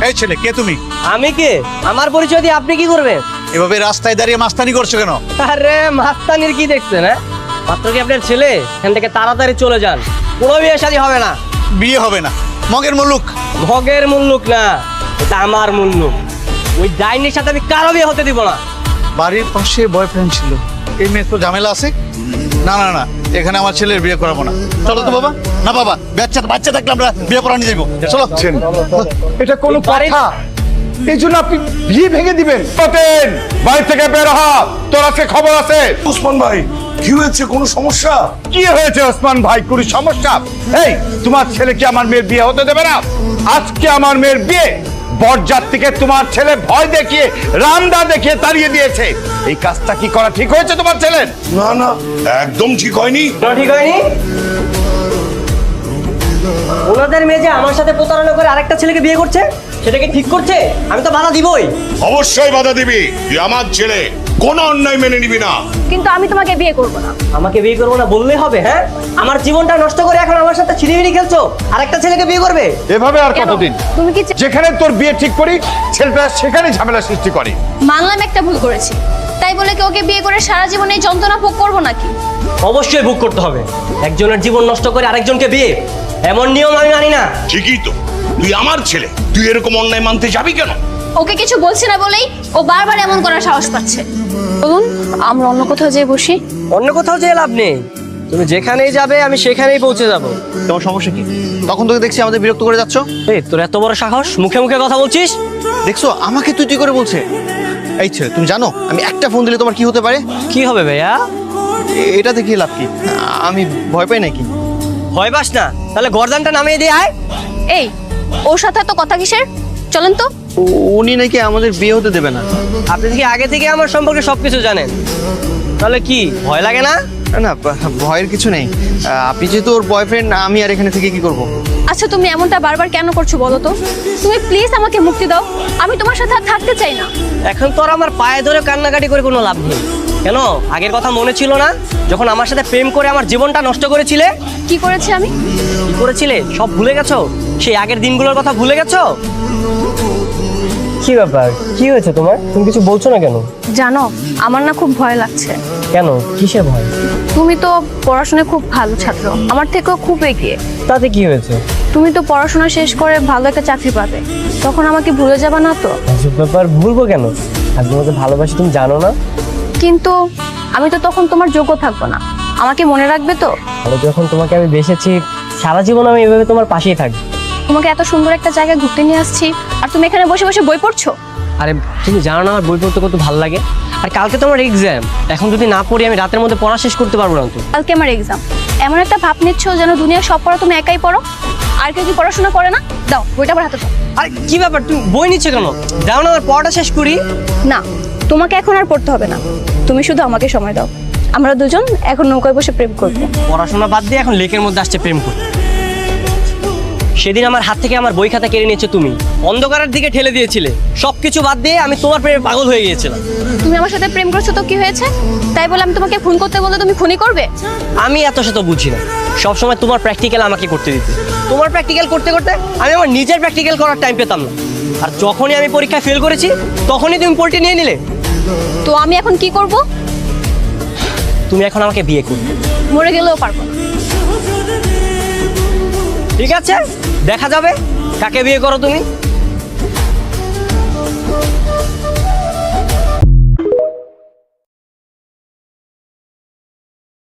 এই ছেলে, কে তুমি? আমি কে? আমার পরিচয় দিয়ে আপনি কি করবেন? এভাবে রাস্তায় দাঁড়িয়ে মাস্তানি করছো কেন? আরে মাস্তানির কি দেখছেন? হ্যাঁ, মাত্র কি আপনার ছেলে? এখান থেকে তাড়াতাড়ি চলে যান, কোনো বিয়ে শাদী হবে না। বিয়ে হবে না? মগের মুলুক। ভগের মুল্লুক না, এটা আমার মুল্লুক। ওই ডাইনির সাথে আমি কারো বিয়ে হতে দিব না। বাড়ির পাশে বয়ফ্রেন্ড ছিল, এই মেয়ে তো ঝামেলা আছে। না না না, এখানে আমার ছেলের বিয়ে করাবো না। চলো তো বাবা। না বাবা, বাচ্চা থাকলে আমরা বিয়ে করা নিয়ে যাবো। চলো। এটা কোনো কথা? এই জন্য আপনি বিয়ে ভেঙে দিবেন? বাড়ি থেকে বের হ, তোর আজকে খবর আছে। ওসমান ভাই, কি হয়েছে? কোনো সমস্যা? কি হয়েছে ওসমান ভাই? কোনো সমস্যা? এই, তোমার ছেলে কি আমার মেয়ের বিয়ে হতে দেবে না? আজকে আমার মেয়ের বিয়ে বরযাত্রীকে তোমার ছেলে ভয় দেখিয়ে, রামদা দেখিয়ে তাড়িয়ে দিয়েছে। এই কাজটা কি করা ঠিক হয়েছে তোমার ছেলের? না না, একদম ঠিক হয়নি। ঠিক হয়নি? ওনাদের মেয়ে যে আমার সাথে প্রতারণা করে আরেকটা ছেলেকে বিয়ে করছে, সেটাকে ঠিক করছে? আমি তো বাধা দিবই। অবশ্যই বাধা দিবি। তুই আমার ছেলে, কোনো অন্যায় মেনে নিবি না। কিন্তু আমি তোমাকে বিয়ে করব না। আমাকে বিয়ে করবো না বললেই হবে? হ্যাঁ, আমার জীবনটা নষ্ট করে এখন আমার সাথে ছিনিমিনি খেলছো, আরেকটা ছেলেকে বিয়ে করবে? এভাবে আর কেন? কতদিন? তুমি কি যেখানে তোর বিয়ে ঠিক করি, ছেলেটা সেখানে ঝামেলা সৃষ্টি করে। মানলাম একটা ভুল করেছি, তাই বলে কি ওকে বিয়ে করে সারা জীবন এই যন্ত্রণা ভোগ করবো নাকি? অবশ্যই ভোগ করতে হবে। একজনের জীবন নষ্ট করে আরেকজনকে বিয়ে, এমন নিয়ম আমি মানি না। ঠিকই তো, তুই আমার ছেলে, তুই এরকম অন্যায় মানতে যাবি কেন? ওকে কিছু বলছি না বলেই ও বারবার এমন করার সাহস পাচ্ছে। বলুন, আমরা অন্য কোথাও যেয়ে বসি। অন্য কোথাও যেয়ে লাভ নেই, তুমি যেখানেই যাবে আমি সেখানেই পৌঁছে যাব। তোমার সমস্যা কি? তখন তোকে দেখছি আমাদের বিরক্ত করে যাচ্ছ। এই, তোর এত বড় সাহস, মুখে মুখে কথা বলছিস? দেখছো আমাকে তুই করে বলছে। এই ছেলে, তুমি জানো আমি একটা ফোন দিলে তোমার কি হতে পারে? কি হবে ভাইয়া? এটা দেখিয়ে লাভ কি? আমি ভয় পাই নাকি? ভয় পাস না? তাহলে গর্দানটা নামিয়ে দিয়ে আয়। এই, ওর সাথে তো কথা কিসের? চলেন তো। উনি নাকি আমাদের বিয়ে হতে দেবে না। আপনি কি আগে থেকে আমার সম্পর্কে সবকিছু জানেন? তাহলে কি ভয় লাগে না? না, ভয়ের কিছু নেই। আপনি যেহেতু ওর বয়ফ্রেন্ড, আমি আর এখানে থেকে কি করব? আচ্ছা, তুমি এমনটা বারবার কেন করছো বলো তো? তুমি প্লিজ আমাকে মুক্তি দাও, আমি তোমার সাথে আর থাকতে চাই না। এখন তো আর আমার পায়ে ধরে কান্নাকাটি করে কোনো লাভ নেই। কেন, আগের কথা মনে ছিল না? যখন আমার সাথে প্রেম করে আমার জীবনটা নষ্ট করেছিলে। কি করেছি আমি? কি করেছিলে সব ভুলে গেছো? সেই আগের দিনগুলোর কথা ভুলে গেছো? কি ব্যাপার, কি হয়েছে তোমার? তুমি কিছু বলছো না কেন? জানো, আমার না খুব ভয় লাগছে। কেন, কিসে ভয়? তুমি তো পড়াশোনায় খুব ভালো ছাত্র, আমার থেকেও খুব এগিয়ে। তাতে কি হয়েছে? তুমি তো পড়াশোনা শেষ করে ভালো একটা চাকরি পাবে, তখন আমাকে ভুলে যাবে না তো? এসব ব্যাপার ভুলবো কেন? আমি তোমাকে ভালোবাসি, তুমি জানো না? কিন্তু আমি তো তখন তোমার যোগ্য থাকবো না, আমাকে মনে রাখবে তো? তাহলে যখন তোমাকে আমি বেসেছি, সারা জীবন আমি এভাবে তোমার পাশেই থাকবো। তোমাকে এত সুন্দর একটা জায়গায় ঘুরতে নিয়ে আসছি, আর তুমি এখানে বসে বসে বই পড়ছো? আরে তুমি জানো না আমার বই পড়তে কত ভালো লাগে? আর কালকে তো আমার এক্সাম, এখন যদি না পড়ি আমি রাতের মধ্যে পড়া শেষ করতে পারবো না তো। কালকে আমার এক্সাম, এমন একটা ভাব নিচ্ছ যেন দুনিয়ার সব পড়া তুমি একাই পড়ো, আর কেউ কি পড়াশোনা করে না? দাও বইটা আমার হাতে দাও। আরে কি ব্যাপার, তুমি বই নিচ্ছ কেন? দাও না, আমার পড়াটা শেষ করি। না, তোমাকে এখন আর পড়তে হবে না, তুমি শুধু আমাকে সময় দাও। আমরা দুজন এখন নৌকায় বসে প্রেম করবো। পড়াশোনা বাদ দিয়ে এখন লেকের মধ্যে আসছে প্রেম করতে। সেদিন আমার হাত থেকে আমার বই খাতা কেড়ে নিয়েছো তুমি, অন্ধকারের দিকে ঠেলে দিয়েছিলে। সবকিছু বাদ দিয়ে আমি তোমার প্রেমে পাগল হয়ে গিয়েছিলাম। তুমি আমার সাথে প্রেম করছো তো কি হয়েছে? তাই বলে আমি তোমাকে খুন করতে বললে তুমি খুনই করবে? আমি এত শত বুঝি না, সবসময় তোমার প্র্যাকটিক্যাল আমাকে করতে দিতে। তোমার প্র্যাকটিক্যাল করতে করতে আমি আমার নিজের প্র্যাকটিক্যাল করার টাইম পেতাম না। আর যখনই আমি পরীক্ষায় ফেল করেছি, তখনই তুমি পোল্টি নিয়ে নিলে। তো আমি এখন কি করব? তুমি এখন আমাকে বিয়ে করবে। মরে গেলেও পারবো না। ঠিক আছে, দেখা যাবে কাকে বিয়ে করো তুমি।